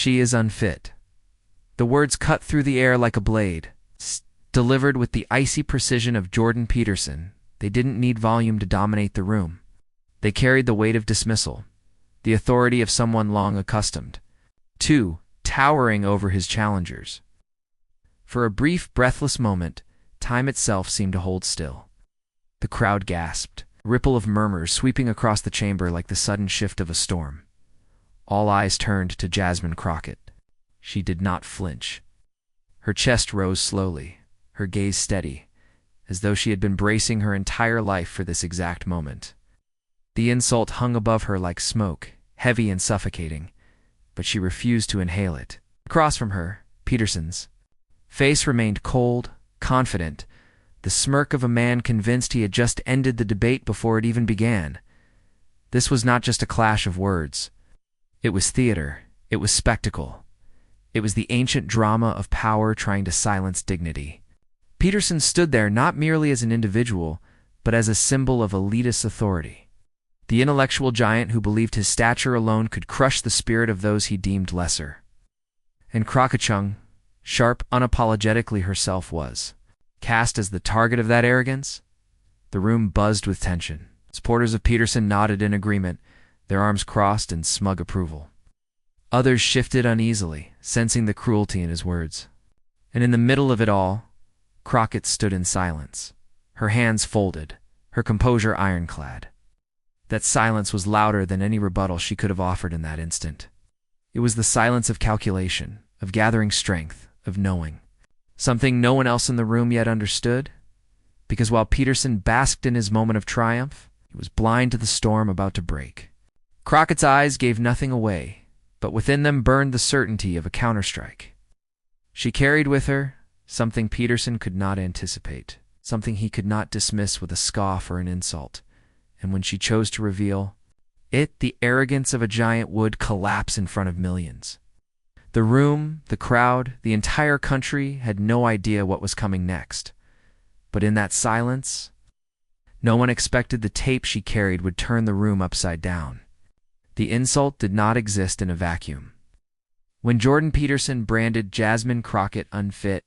She is unfit. The words cut through the air like a blade. Delivered with the icy precision of Jordan Peterson, they didn't need volume to dominate the room. They carried the weight of dismissal, the authority of someone long accustomed to towering over his challengers. For a brief, breathless moment, time itself seemed to hold still. The crowd gasped, a ripple of murmurs sweeping across the chamber like the sudden shift of a storm. All eyes turned to Jasmine Crockett. She did not flinch. Her chest rose slowly, her gaze steady, as though she had been bracing her entire life for this exact moment. The insult hung above her like smoke, heavy and suffocating, but she refused to inhale it. Across from her, Peterson's face remained cold, confident, the smirk of a man convinced he had just ended the debate before it even began. This was not just a clash of words. It was theater. It was spectacle. It was the ancient drama of power trying to silence dignity. Peterson stood there not merely as an individual, but as a symbol of elitist authority. The intellectual giant who believed his stature alone could crush the spirit of those he deemed lesser. And Crockett, sharp unapologetically herself, was cast as the target of that arrogance. The room buzzed with tension. Supporters of Peterson nodded in agreement, their arms crossed in smug approval. Others shifted uneasily, sensing the cruelty in his words. And in the middle of it all, Crockett stood in silence, her hands folded, her composure ironclad. That silence was louder than any rebuttal she could have offered in that instant. It was the silence of calculation, of gathering strength, of knowing. Something no one else in the room yet understood, because while Peterson basked in his moment of triumph, he was blind to the storm about to break. Crockett's eyes gave nothing away, but within them burned the certainty of a counterstrike. She carried with her something Peterson could not anticipate, something he could not dismiss with a scoff or an insult, and when she chose to reveal it, the arrogance of a giant would collapse in front of millions. The room, the crowd, the entire country had no idea what was coming next. But in that silence, no one expected the tape she carried would turn the room upside down. The insult did not exist in a vacuum. When Jordan Peterson branded Jasmine Crockett unfit,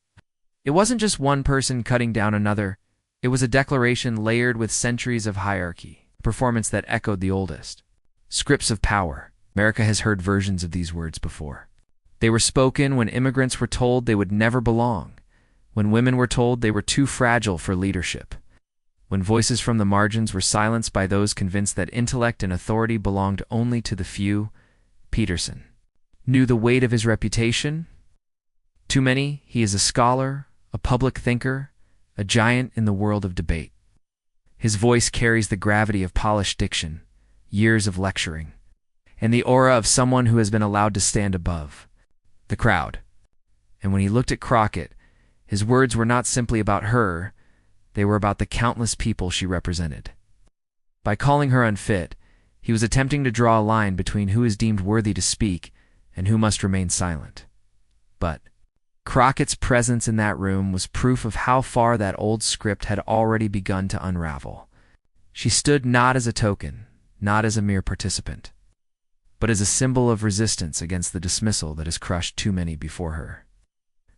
it wasn't just one person cutting down another. It was a declaration layered with centuries of hierarchy, a performance that echoed the oldest scripts of power. America has heard versions of these words before. They were spoken when immigrants were told they would never belong, when women were told they were too fragile for leadership, when voices from the margins were silenced by those convinced that intellect and authority belonged only to the few. Peterson knew the weight of his reputation. To many, he is a scholar, a public thinker, a giant in the world of debate. His voice carries the gravity of polished diction, years of lecturing, and the aura of someone who has been allowed to stand above the crowd. And when he looked at Crockett, his words were not simply about her, they were about the countless people she represented. By calling her unfit, he was attempting to draw a line between who is deemed worthy to speak and who must remain silent. But Crockett's presence in that room was proof of how far that old script had already begun to unravel. She stood not as a token, not as a mere participant, but as a symbol of resistance against the dismissal that has crushed too many before her.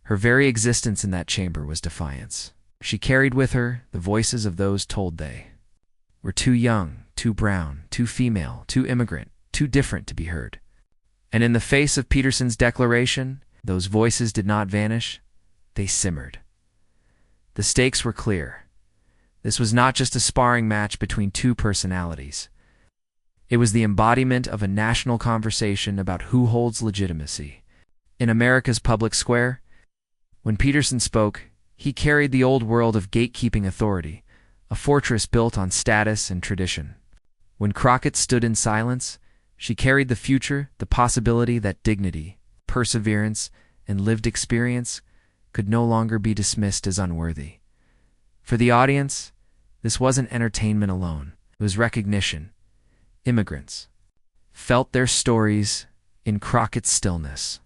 Her very existence in that chamber was defiance. She carried with her the voices of those told they were too young, too brown, too female, too immigrant, too different to be heard. And in the face of Peterson's declaration, those voices did not vanish, they simmered. The stakes were clear. This was not just a sparring match between two personalities. It was the embodiment of a national conversation about who holds legitimacy. In America's public square, when Peterson spoke, he carried the old world of gatekeeping authority, a fortress built on status and tradition. When Crockett stood in silence, she carried the future, the possibility that dignity, perseverance, and lived experience could no longer be dismissed as unworthy. For the audience, this wasn't entertainment alone. It was recognition. Immigrants felt their stories in Crockett's stillness.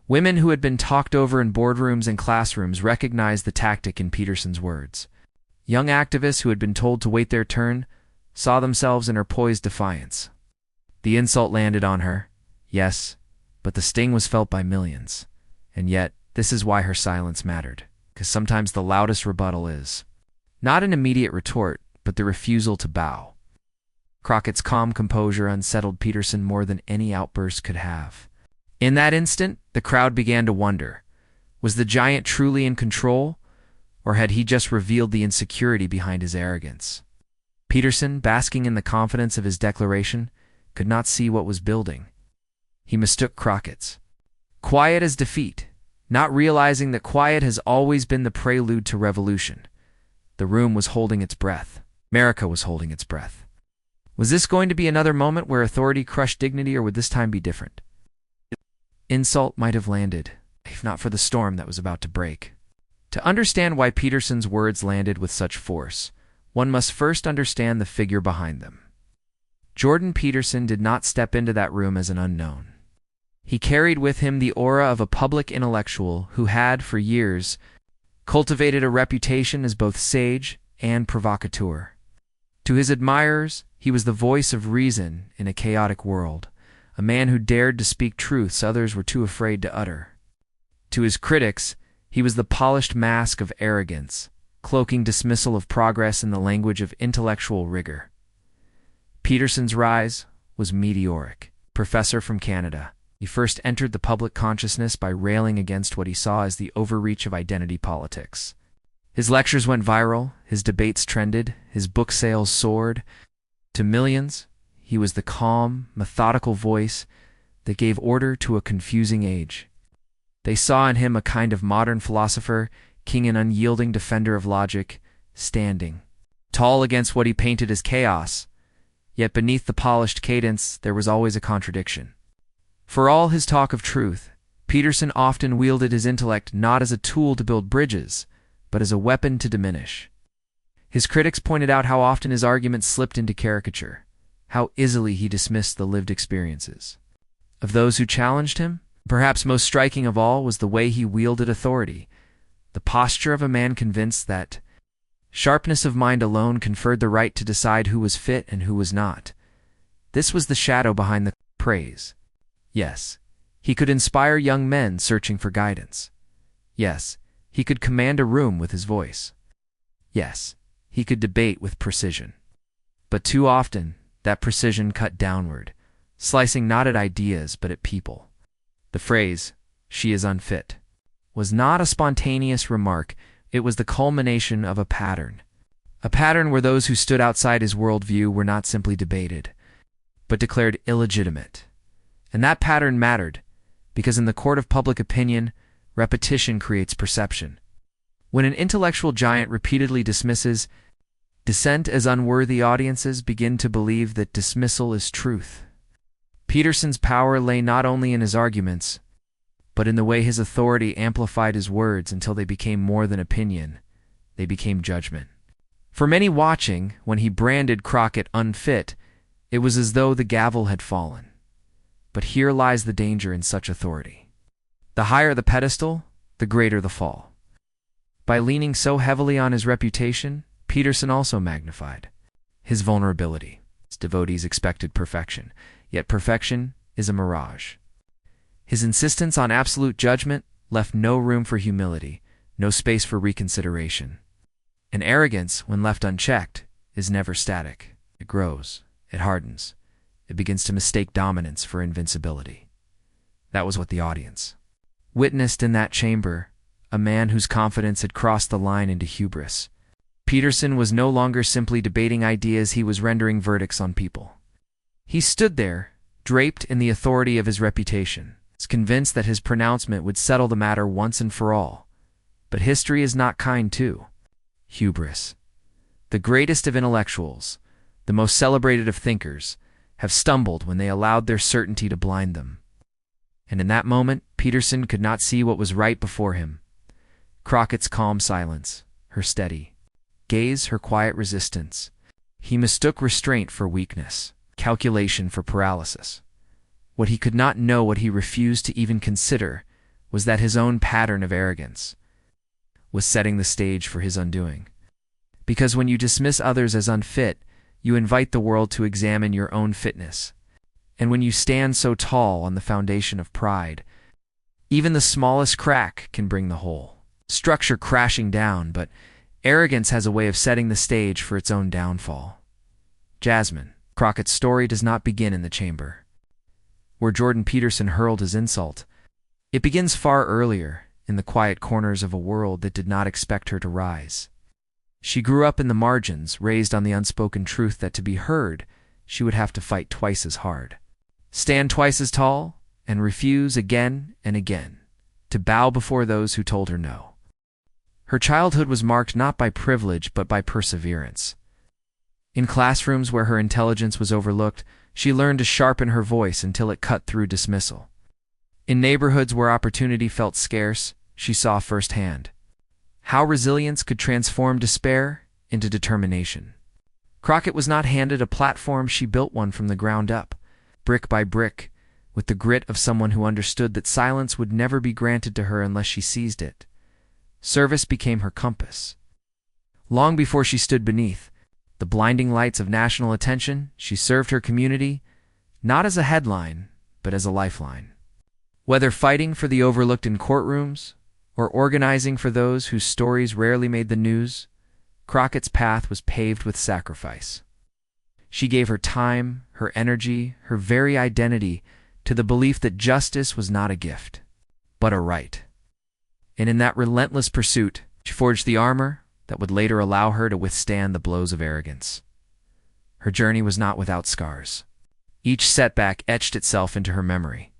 Women who had been talked over in boardrooms and classrooms recognized the tactic in Peterson's words. Young activists who had been told to wait their turn saw themselves in her poised defiance. The insult landed on her, yes, but the sting was felt by millions. And yet, this is why her silence mattered, because sometimes the loudest rebuttal is not an immediate retort, but the refusal to bow. Crockett's calm composure unsettled Peterson more than any outburst could have. In that instant, the crowd began to wonder, was the giant truly in control, or had he just revealed the insecurity behind his arrogance? Peterson, basking in the confidence of his declaration, could not see what was building. He mistook Crockett's quiet as defeat, not realizing that quiet has always been the prelude to revolution. The room was holding its breath. America was holding its breath. Was this going to be another moment where authority crushed dignity, or would this time be different? Insult might have landed, if not for the storm that was about to break. To understand why Peterson's words landed with such force, one must first understand the figure behind them. Jordan Peterson did not step into that room as an unknown. He carried with him the aura of a public intellectual who had, for years, cultivated a reputation as both sage and provocateur. To his admirers, he was the voice of reason in a chaotic world, a man who dared to speak truths others were too afraid to utter. To his critics, he was the polished mask of arrogance, cloaking dismissal of progress in the language of intellectual rigor. Peterson's rise was meteoric. Professor from Canada, he first entered the public consciousness by railing against what he saw as the overreach of identity politics. His lectures went viral, his debates trended, his book sales soared. To millions, he was the calm, methodical voice that gave order to a confusing age. They saw in him a kind of modern philosopher, king and unyielding defender of logic, standing tall against what he painted as chaos. Yet beneath the polished cadence, there was always a contradiction. For all his talk of truth, Peterson often wielded his intellect not as a tool to build bridges, but as a weapon to diminish. His critics pointed out how often his arguments slipped into caricature, how easily he dismissed the lived experiences of those who challenged him. Perhaps most striking of all was the way he wielded authority, the posture of a man convinced that sharpness of mind alone conferred the right to decide who was fit and who was not. This was the shadow behind the praise. Yes, he could inspire young men searching for guidance. Yes, he could command a room with his voice. Yes, he could debate with precision. But too often, that precision cut downward, slicing not at ideas but at people. The phrase, "she is unfit," was not a spontaneous remark. It was the culmination of a pattern where those who stood outside his worldview were not simply debated, but declared illegitimate. And that pattern mattered, because in the court of public opinion, repetition creates perception. When an intellectual giant repeatedly dismisses dissent as unworthy, audiences begin to believe that dismissal is truth. Peterson's power lay not only in his arguments, but in the way his authority amplified his words until they became more than opinion, they became judgment. For many watching, when he branded Crockett unfit, it was as though the gavel had fallen. But here lies the danger in such authority. The higher the pedestal, the greater the fall. By leaning so heavily on his reputation, Peterson also magnified his vulnerability. His devotees expected perfection, yet perfection is a mirage. His insistence on absolute judgment left no room for humility, no space for reconsideration. And arrogance, when left unchecked, is never static. It grows, it hardens, it begins to mistake dominance for invincibility. That was what the audience witnessed in that chamber, a man whose confidence had crossed the line into hubris. Peterson was no longer simply debating ideas, he was rendering verdicts on people. He stood there, draped in the authority of his reputation, convinced that his pronouncement would settle the matter once and for all. But history is not kind too. Hubris. The greatest of intellectuals, the most celebrated of thinkers, have stumbled when they allowed their certainty to blind them. And in that moment, Peterson could not see what was right before him. Crockett's calm silence, her steady gaze, her quiet resistance. He mistook restraint for weakness, calculation for paralysis. What he could not know, what he refused to even consider, was that his own pattern of arrogance was setting the stage for his undoing. Because when you dismiss others as unfit, you invite the world to examine your own fitness. And when you stand so tall on the foundation of pride, even the smallest crack can bring the whole structure crashing down, but arrogance has a way of setting the stage for its own downfall. Jasmine Crockett's story does not begin in the chamber, where Jordan Peterson hurled his insult. It begins far earlier, in the quiet corners of a world that did not expect her to rise. She grew up in the margins, raised on the unspoken truth that to be heard, she would have to fight twice as hard, stand twice as tall, and refuse again and again to bow before those who told her no. Her childhood was marked not by privilege but by perseverance. In classrooms where her intelligence was overlooked, she learned to sharpen her voice until it cut through dismissal. In neighborhoods where opportunity felt scarce, she saw firsthand how resilience could transform despair into determination. Crockett was not handed a platform, she built one from the ground up, brick by brick, with the grit of someone who understood that silence would never be granted to her unless she seized it. Service became her compass. Long before she stood beneath the blinding lights of national attention, she served her community, not as a headline, but as a lifeline. Whether fighting for the overlooked in courtrooms, or organizing for those whose stories rarely made the news, Crockett's path was paved with sacrifice. She gave her time, her energy, her very identity to the belief that justice was not a gift, but a right. And in that relentless pursuit, she forged the armor that would later allow her to withstand the blows of arrogance. Her journey was not without scars. Each setback etched itself into her memory.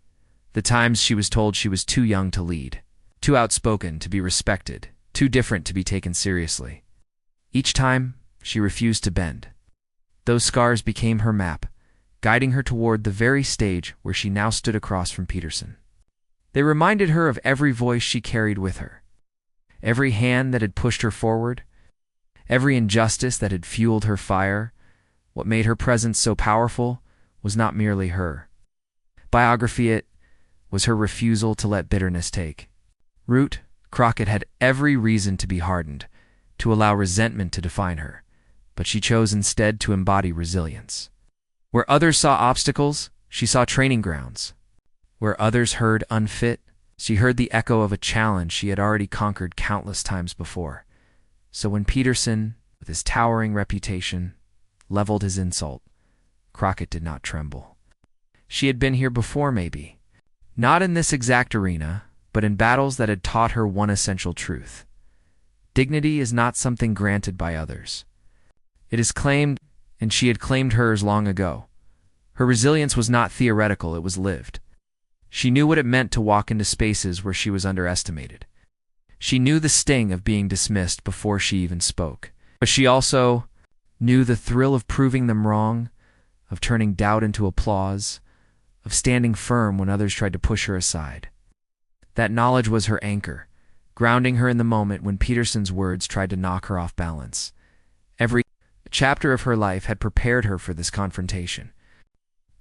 The times she was told she was too young to lead, too outspoken to be respected, too different to be taken seriously. Each time, she refused to bend. Those scars became her map, guiding her toward the very stage where she now stood across from Peterson. They reminded her of every voice she carried with her, every hand that had pushed her forward, every injustice that had fueled her fire. What made her presence so powerful was not merely her biography, it was her refusal to let bitterness take root. Crockett had every reason to be hardened, to allow resentment to define her, but she chose instead to embody resilience. Where others saw obstacles, she saw training grounds. Where others heard unfit, she heard the echo of a challenge she had already conquered countless times before. So when Peterson, with his towering reputation, leveled his insult, Crockett did not tremble. She had been here before, maybe. Not in this exact arena, but in battles that had taught her one essential truth. Dignity is not something granted by others. It is claimed, and she had claimed hers long ago. Her resilience was not theoretical, it was lived. She knew what it meant to walk into spaces where she was underestimated. She knew the sting of being dismissed before she even spoke. But she also knew the thrill of proving them wrong, of turning doubt into applause, of standing firm when others tried to push her aside. That knowledge was her anchor, grounding her in the moment when Peterson's words tried to knock her off balance. Every chapter of her life had prepared her for this confrontation.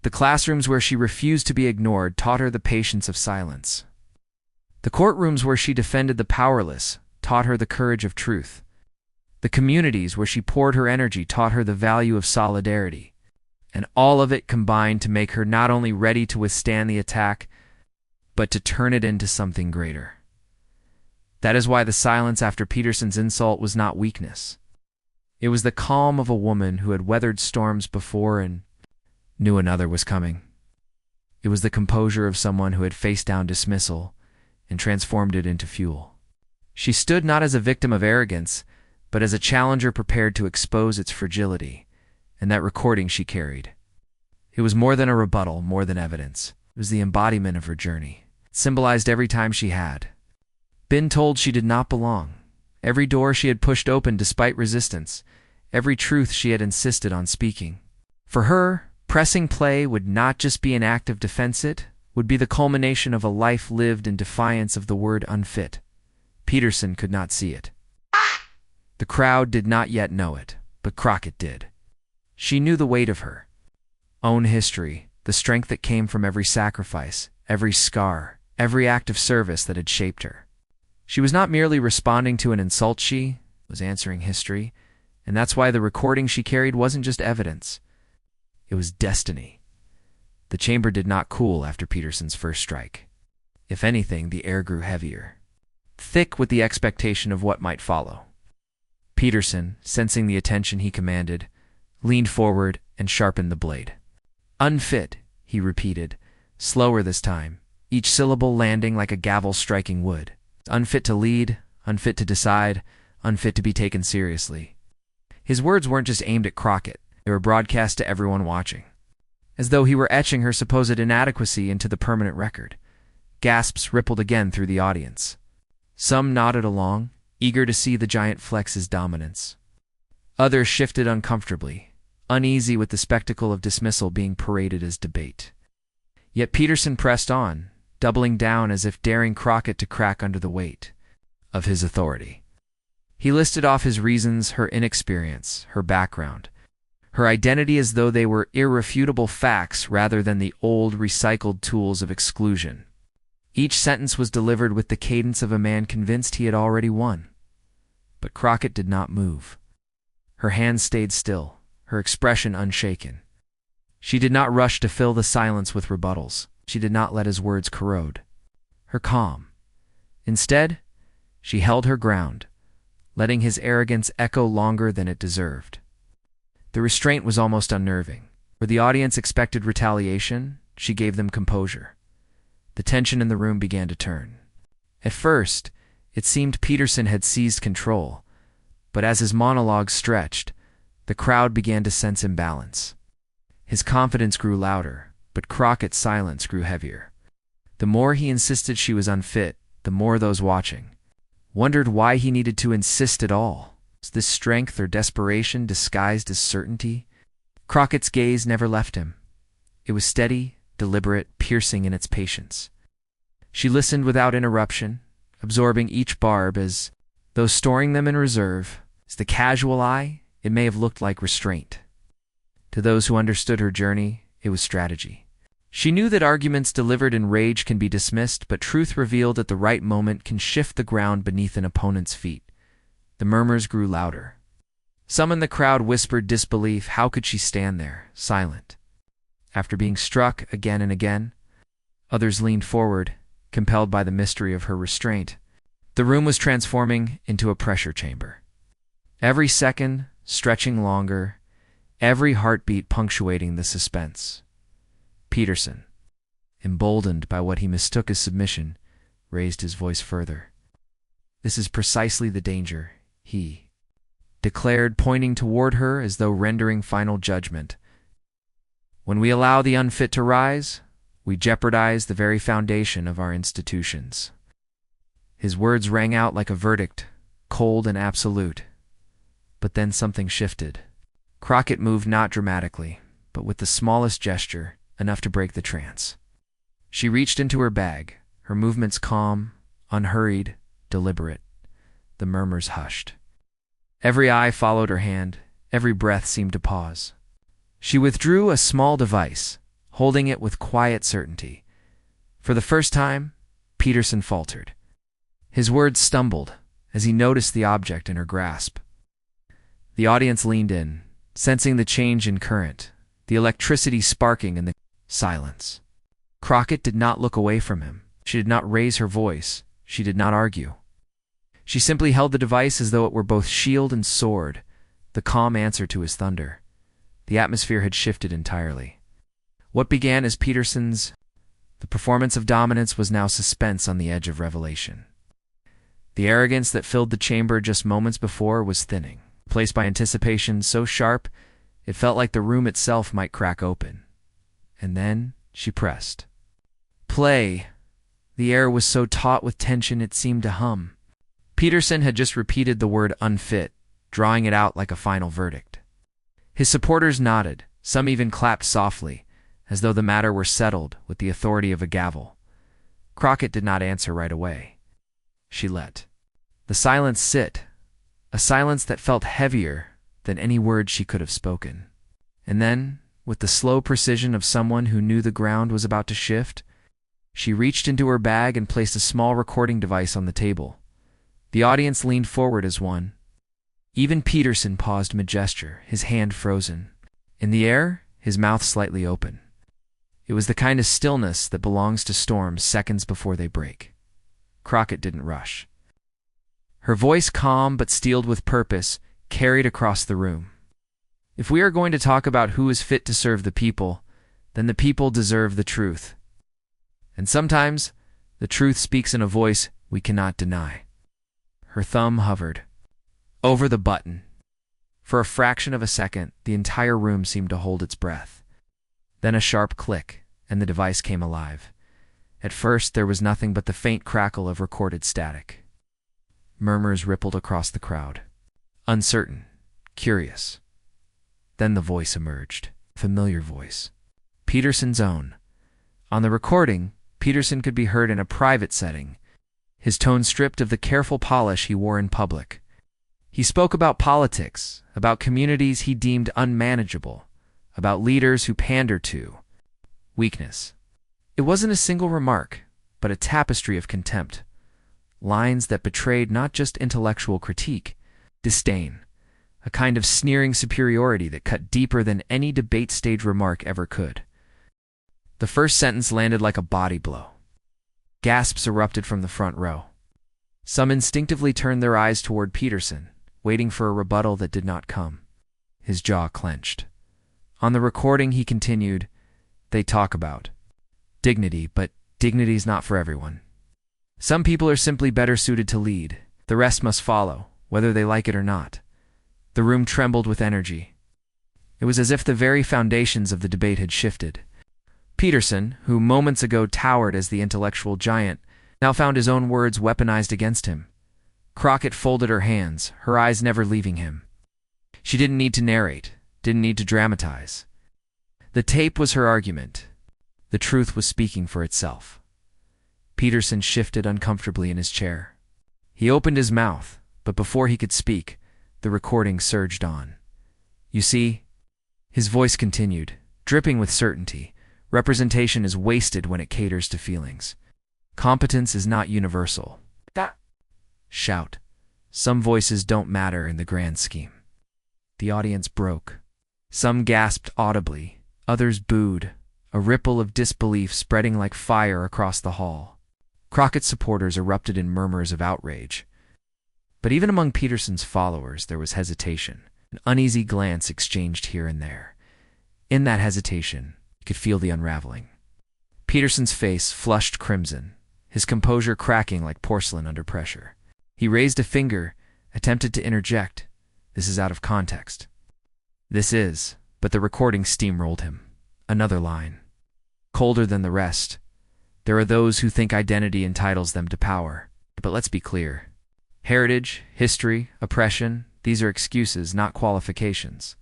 The classrooms where she refused to be ignored taught her the patience of silence. The courtrooms where she defended the powerless taught her the courage of truth. The communities where she poured her energy taught her the value of solidarity. And all of it combined to make her not only ready to withstand the attack, but to turn it into something greater. That is why the silence after Peterson's insult was not weakness. It was the calm of a woman who had weathered storms before and knew another was coming. It was the composure of someone who had faced down dismissal and transformed it into fuel. She stood not as a victim of arrogance, but as a challenger prepared to expose its fragility, and that recording she carried. It was more than a rebuttal, more than evidence. It was the embodiment of her journey. It symbolized every time she had been told she did not belong, every door she had pushed open despite resistance, every truth she had insisted on speaking. For her, pressing play would not just be an act of defense, it would be the culmination of a life lived in defiance of the word unfit. Peterson could not see it. The crowd did not yet know it, but Crockett did. She knew the weight of her own history, the strength that came from every sacrifice, every scar, every act of service that had shaped her. She was not merely responding to an insult, she was answering history, and that's why the recording she carried wasn't just evidence. It was destiny. The chamber did not cool after Peterson's first strike. If anything, the air grew heavier, thick with the expectation of what might follow. Peterson, sensing the attention he commanded, leaned forward and sharpened the blade. "Unfit," he repeated, slower this time, each syllable landing like a gavel striking wood. "Unfit to lead, unfit to decide, unfit to be taken seriously." His words weren't just aimed at Crockett, they were broadcast to everyone watching, as though he were etching her supposed inadequacy into the permanent record. Gasps rippled again through the audience. Some nodded along, eager to see the giant flex his dominance. Others shifted uncomfortably, uneasy with the spectacle of dismissal being paraded as debate. Yet Peterson pressed on, doubling down as if daring Crockett to crack under the weight of his authority. He listed off his reasons, her inexperience, her background, her identity as though they were irrefutable facts rather than the old, recycled tools of exclusion. Each sentence was delivered with the cadence of a man convinced he had already won. But Crockett did not move. Her hands stayed still, her expression unshaken. She did not rush to fill the silence with rebuttals. She did not let his words corrode her calm. Instead, she held her ground, letting his arrogance echo longer than it deserved. The restraint was almost unnerving. Where the audience expected retaliation, she gave them composure. The tension in the room began to turn. At first, it seemed Peterson had seized control, but as his monologue stretched, the crowd began to sense imbalance. His confidence grew louder, but Crockett's silence grew heavier. The more he insisted she was unfit, the more those watching wondered why he needed to insist at all. Was this strength or desperation disguised as certainty? Crockett's gaze never left him. It was steady, deliberate, piercing in its patience. She listened without interruption, absorbing each barb as though storing them in reserve. To the casual eye, it may have looked like restraint. To those who understood her journey, it was strategy. She knew that arguments delivered in rage can be dismissed, but truth revealed at the right moment can shift the ground beneath an opponent's feet. The murmurs grew louder. Some in the crowd whispered disbelief. How could she stand there, silent, after being struck again and again? Others leaned forward, compelled by the mystery of her restraint. The room was transforming into a pressure chamber. Every second stretching longer, every heartbeat punctuating the suspense. Peterson, emboldened by what he mistook as submission, raised his voice further. "This is precisely the danger," he declared, pointing toward her as though rendering final judgment. "When we allow the unfit to rise, we jeopardize the very foundation of our institutions." His words rang out like a verdict, cold and absolute. But then something shifted. Crockett moved not dramatically, but with the smallest gesture, enough to break the trance. She reached into her bag, her movements calm, unhurried, deliberate. The murmurs hushed. Every eye followed her hand, every breath seemed to pause. She withdrew a small device, holding it with quiet certainty. For the first time, Peterson faltered. His words stumbled as he noticed the object in her grasp. The audience leaned in, sensing the change in current, the electricity sparking in the silence. Crockett did not look away from him. She did not raise her voice. She did not argue. She simply held the device as though it were both shield and sword, the calm answer to his thunder. The atmosphere had shifted entirely. What began as the performance of dominance was now suspense on the edge of revelation. The arrogance that filled the chamber just moments before was thinning, replaced by anticipation so sharp it felt like the room itself might crack open. And then she pressed. Play. The air was so taut with tension it seemed to hum. Peterson had just repeated the word unfit, drawing it out like a final verdict. His supporters nodded, some even clapped softly, as though the matter were settled with the authority of a gavel. Crockett did not answer right away. She let the silence sit, a silence that felt heavier than any word she could have spoken. And then, with the slow precision of someone who knew the ground was about to shift, she reached into her bag and placed a small recording device on the table. The audience leaned forward as one. Even Peterson paused mid-gesture, his hand frozen. In the air, his mouth slightly open. It was the kind of stillness that belongs to storms seconds before they break. Crockett didn't rush. Her voice, calm but steeled with purpose, carried across the room. If we are going to talk about who is fit to serve the people, then the people deserve the truth. And sometimes, the truth speaks in a voice we cannot deny. Her thumb hovered over the button. For a fraction of a second, the entire room seemed to hold its breath. Then a sharp click, and the device came alive. At first, there was nothing but the faint crackle of recorded static. Murmurs rippled across the crowd. Uncertain, curious. Then the voice emerged. Familiar voice. Peterson's own. On the recording, Peterson could be heard in a private setting, his tone stripped of the careful polish he wore in public. He spoke about politics, about communities he deemed unmanageable, about leaders who pander to weakness. It wasn't a single remark, but a tapestry of contempt. Lines that betrayed not just intellectual critique, disdain, a kind of sneering superiority that cut deeper than any debate stage remark ever could. The first sentence landed like a body blow. Gasps erupted from the front row. Some instinctively turned their eyes toward Peterson, waiting for a rebuttal that did not come. His jaw clenched. On the recording, he continued, "They talk about dignity, but dignity's not for everyone. Some people are simply better suited to lead. The rest must follow, whether they like it or not." The room trembled with energy. It was as if the very foundations of the debate had shifted. Peterson, who moments ago towered as the intellectual giant, now found his own words weaponized against him. Crockett folded her hands, her eyes never leaving him. She didn't need to narrate, didn't need to dramatize. The tape was her argument. The truth was speaking for itself. Peterson shifted uncomfortably in his chair. He opened his mouth, but before he could speak, the recording surged on. "You see," his voice continued, dripping with certainty, "representation is wasted when it caters to feelings. Competence is not universal." That shout. Some voices don't matter in the grand scheme. The audience broke. Some gasped audibly, others booed, a ripple of disbelief spreading like fire across the hall. Crockett's supporters erupted in murmurs of outrage. But even among Peterson's followers, there was hesitation, an uneasy glance exchanged here and there. In that hesitation, you could feel the unraveling. Peterson's face flushed crimson, his composure cracking like porcelain under pressure. He raised a finger, attempted to interject. "This is out of context." "This is," but the recording steamrolled him. Another line. Colder than the rest. "There are those who think identity entitles them to power. But let's be clear. Heritage, history, oppression, these are excuses, not qualifications."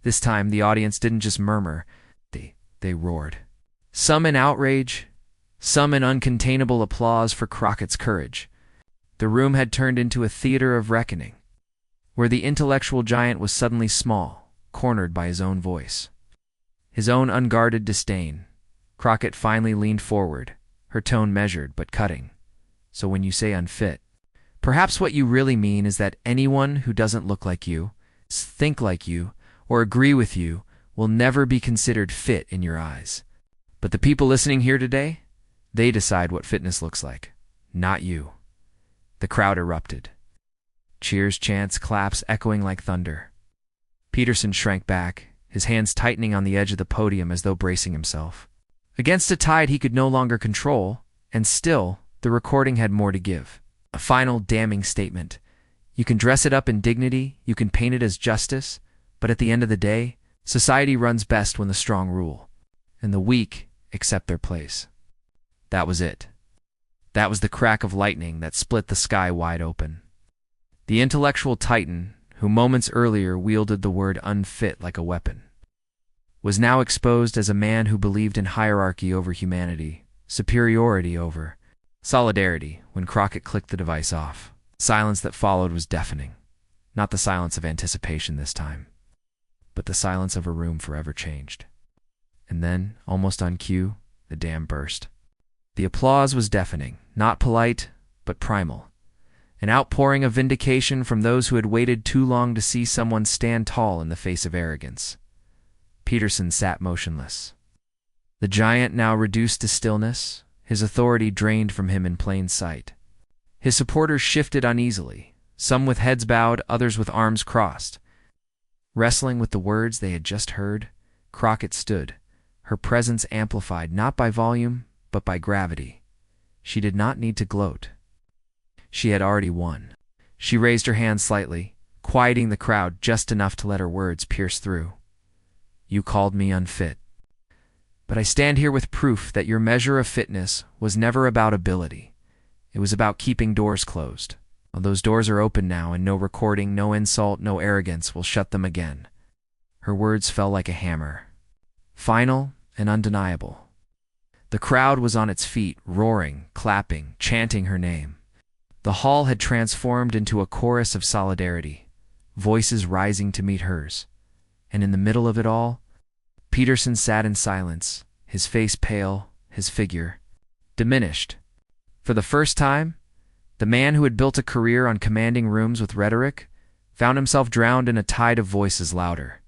This time, the audience didn't just murmur, they roared. Some in outrage, some in uncontainable applause for Crockett's courage. The room had turned into a theater of reckoning, where the intellectual giant was suddenly small, cornered by his own voice. His own unguarded disdain. Crockett finally leaned forward, her tone measured but cutting. "So when you say unfit, perhaps what you really mean is that anyone who doesn't look like you, think like you, or agree with you will never be considered fit in your eyes. But the people listening here today, they decide what fitness looks like, not you." The crowd erupted. Cheers, chants, claps echoing like thunder. Peterson shrank back, his hands tightening on the edge of the podium as though bracing himself. Against a tide he could no longer control, and still, the recording had more to give. A final damning statement. You can dress it up in dignity, you can paint it as justice, but at the end of the day, society runs best when the strong rule, and the weak accept their place. That was it. That was the crack of lightning that split the sky wide open. The intellectual titan, who moments earlier wielded the word unfit like a weapon, was now exposed as a man who believed in hierarchy over humanity, superiority over solidarity. When Crockett clicked the device off, the silence that followed was deafening. Not the silence of anticipation this time, but the silence of a room forever changed. And then, almost on cue, the dam burst. The applause was deafening, not polite, but primal. An outpouring of vindication from those who had waited too long to see someone stand tall in the face of arrogance. Peterson sat motionless. The giant now reduced to stillness, his authority drained from him in plain sight. His supporters shifted uneasily, some with heads bowed, others with arms crossed. Wrestling with the words they had just heard, Crockett stood, her presence amplified not by volume, but by gravity. She did not need to gloat. She had already won. She raised her hand slightly, quieting the crowd just enough to let her words pierce through. You called me unfit. But I stand here with proof that your measure of fitness was never about ability. It was about keeping doors closed. Well, those doors are open now, and no recording, no insult, no arrogance will shut them again. Her words fell like a hammer. Final and undeniable. The crowd was on its feet, roaring, clapping, chanting her name. The hall had transformed into a chorus of solidarity, voices rising to meet hers. And in the middle of it all, Peterson sat in silence, his face pale, his figure diminished. For the first time, the man who had built a career on commanding rooms with rhetoric found himself drowned in a tide of voices louder,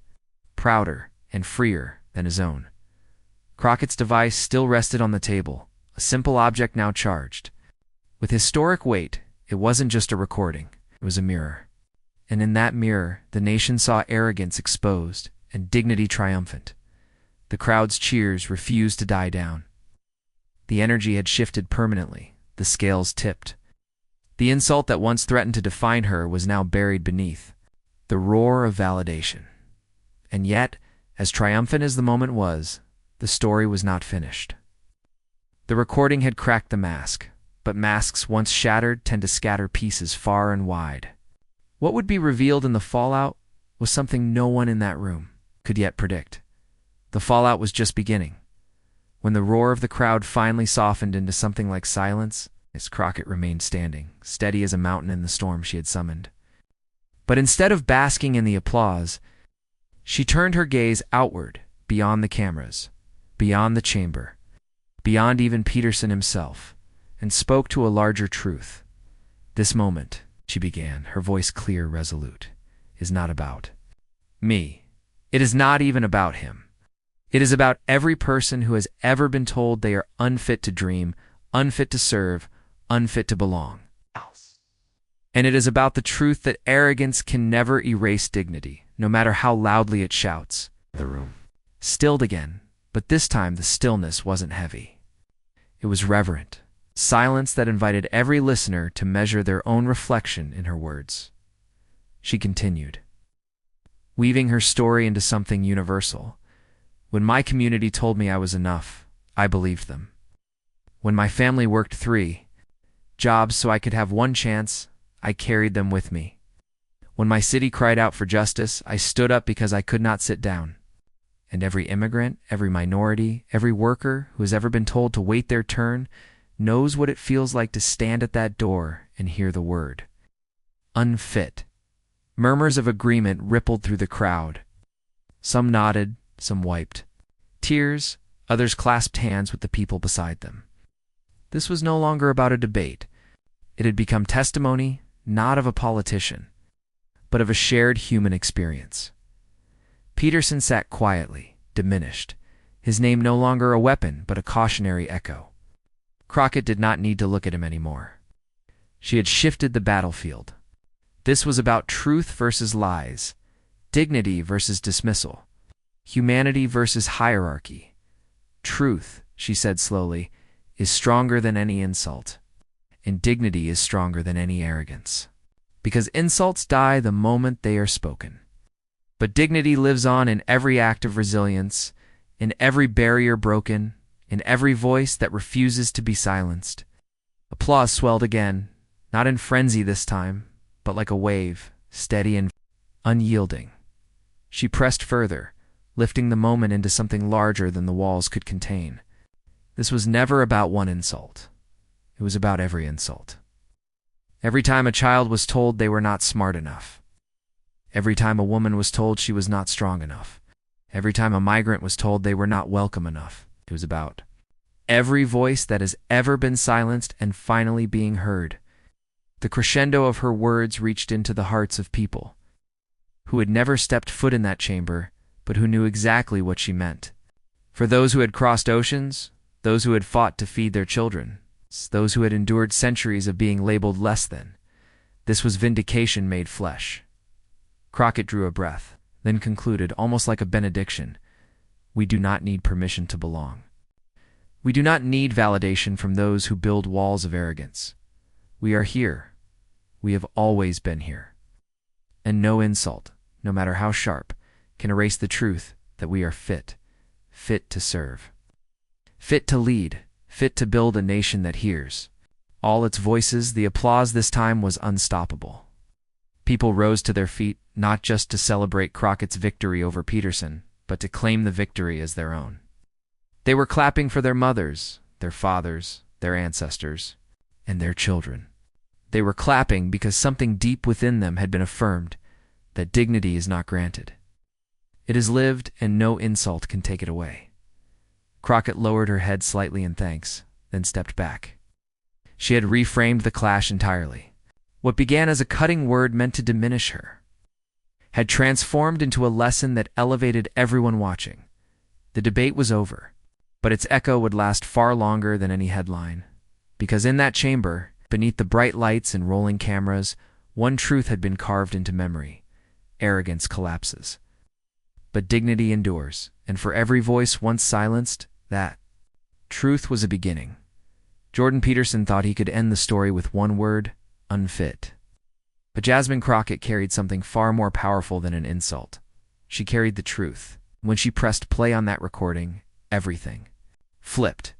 prouder, and freer than his own. Crockett's device still rested on the table, a simple object now charged. With historic weight, it wasn't just a recording, it was a mirror. And in that mirror, the nation saw arrogance exposed and dignity triumphant. The crowd's cheers refused to die down. The energy had shifted permanently, the scales tipped. The insult that once threatened to define her was now buried beneath the roar of validation. And yet, as triumphant as the moment was, the story was not finished. The recording had cracked the mask, but masks once shattered tend to scatter pieces far and wide. What would be revealed in the fallout was something no one in that room could yet predict. The fallout was just beginning. When the roar of the crowd finally softened into something like silence, Miss Crockett remained standing, steady as a mountain in the storm she had summoned. But instead of basking in the applause, she turned her gaze outward, beyond the cameras, beyond the chamber, beyond even Peterson himself, and spoke to a larger truth. This moment, she began, her voice clear, resolute, is not about me. It is not even about him. It is about every person who has ever been told they are unfit to dream, unfit to serve, unfit to belong. And it is about the truth that arrogance can never erase dignity, no matter how loudly it shouts. The room stilled again, but this time the stillness wasn't heavy. It was reverent, silence that invited every listener to measure their own reflection in her words. She continued, weaving her story into something universal. When my community told me I was enough, I believed them. When my family worked 3 jobs so I could have one chance, I carried them with me. When my city cried out for justice, I stood up because I could not sit down. And every immigrant, every minority, every worker who has ever been told to wait their turn knows what it feels like to stand at that door and hear the word unfit. Murmurs of agreement rippled through the crowd. Some nodded, some wiped tears, others clasped hands with the people beside them. This was no longer about a debate. It had become testimony, not of a politician, but of a shared human experience. Peterson sat quietly, diminished, his name no longer a weapon but a cautionary echo. Crockett did not need to look at him anymore. She had shifted the battlefield. This was about truth versus lies, dignity versus dismissal, humanity versus hierarchy. Truth, she said slowly, is stronger than any insult, and dignity is stronger than any arrogance. Because insults die the moment they are spoken. But dignity lives on in every act of resilience, in every barrier broken, in every voice that refuses to be silenced. Applause swelled again, not in frenzy this time, but like a wave, steady and unyielding. She pressed further, lifting the moment into something larger than the walls could contain. This was never about one insult. It was about every insult. Every time a child was told they were not smart enough. Every time a woman was told she was not strong enough. Every time a migrant was told they were not welcome enough. It was about every voice that has ever been silenced and finally being heard. The crescendo of her words reached into the hearts of people who had never stepped foot in that chamber, but who knew exactly what she meant. For those who had crossed oceans, those who had fought to feed their children, those who had endured centuries of being labeled less than, this was vindication made flesh. Crockett drew a breath, then concluded, almost like a benediction, "We do not need permission to belong. We do not need validation from those who build walls of arrogance. We are here. We have always been here. And no insult, no matter how sharp, can erase the truth that we are fit to serve, fit to lead, fit to build a nation that hears." All its voices, the applause this time was unstoppable. People rose to their feet, not just to celebrate Crockett's victory over Peterson, but to claim the victory as their own. They were clapping for their mothers, their fathers, their ancestors, and their children. They were clapping because something deep within them had been affirmed, that dignity is not granted. It is lived, and no insult can take it away. Crockett lowered her head slightly in thanks, then stepped back. She had reframed the clash entirely. What began as a cutting word meant to diminish her had transformed into a lesson that elevated everyone watching. The debate was over, but its echo would last far longer than any headline, because in that chamber, beneath the bright lights and rolling cameras, one truth had been carved into memory: arrogance collapses, but dignity endures, and for every voice once silenced, that truth was a beginning. Jordan Peterson thought he could end the story with one word: unfit. But Jasmine Crockett carried something far more powerful than an insult. She carried the truth. When she pressed play on that recording, everything flipped.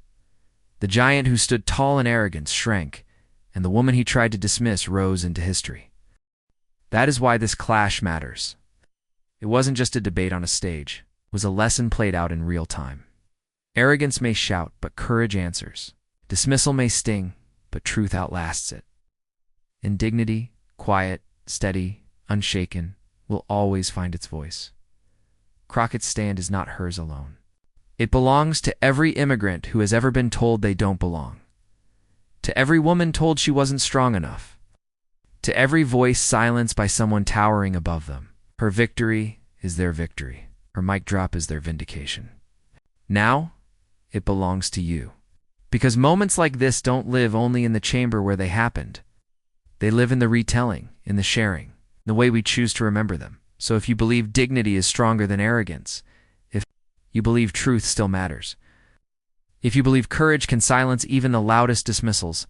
The giant who stood tall in arrogance shrank, and the woman he tried to dismiss rose into history. That is why this clash matters. It wasn't just a debate on a stage. It was a lesson played out in real time. Arrogance may shout, but courage answers. Dismissal may sting, but truth outlasts it. And dignity, quiet, steady, unshaken, will always find its voice. Crockett's stand is not hers alone. It belongs to every immigrant who has ever been told they don't belong. To every woman told she wasn't strong enough. To every voice silenced by someone towering above them. Her victory is their victory. Her mic drop is their vindication. Now, it belongs to you. Because moments like this don't live only in the chamber where they happened. They live in the retelling, in the sharing, the way we choose to remember them. So if you believe dignity is stronger than arrogance, if you believe truth still matters, if you believe courage can silence even the loudest dismissals,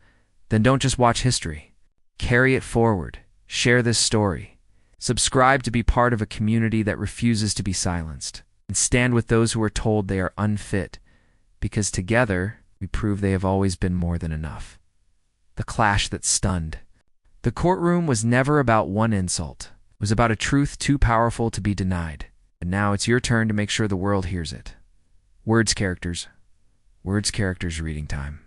then don't just watch history. Carry it forward. Share this story. Subscribe to be part of a community that refuses to be silenced. And stand with those who are told they are unfit, because together we prove they have always been more than enough. The clash that stunned. The courtroom was never about one insult. It was about a truth too powerful to be denied. And now it's your turn to make sure the world hears it. Words, characters, reading time.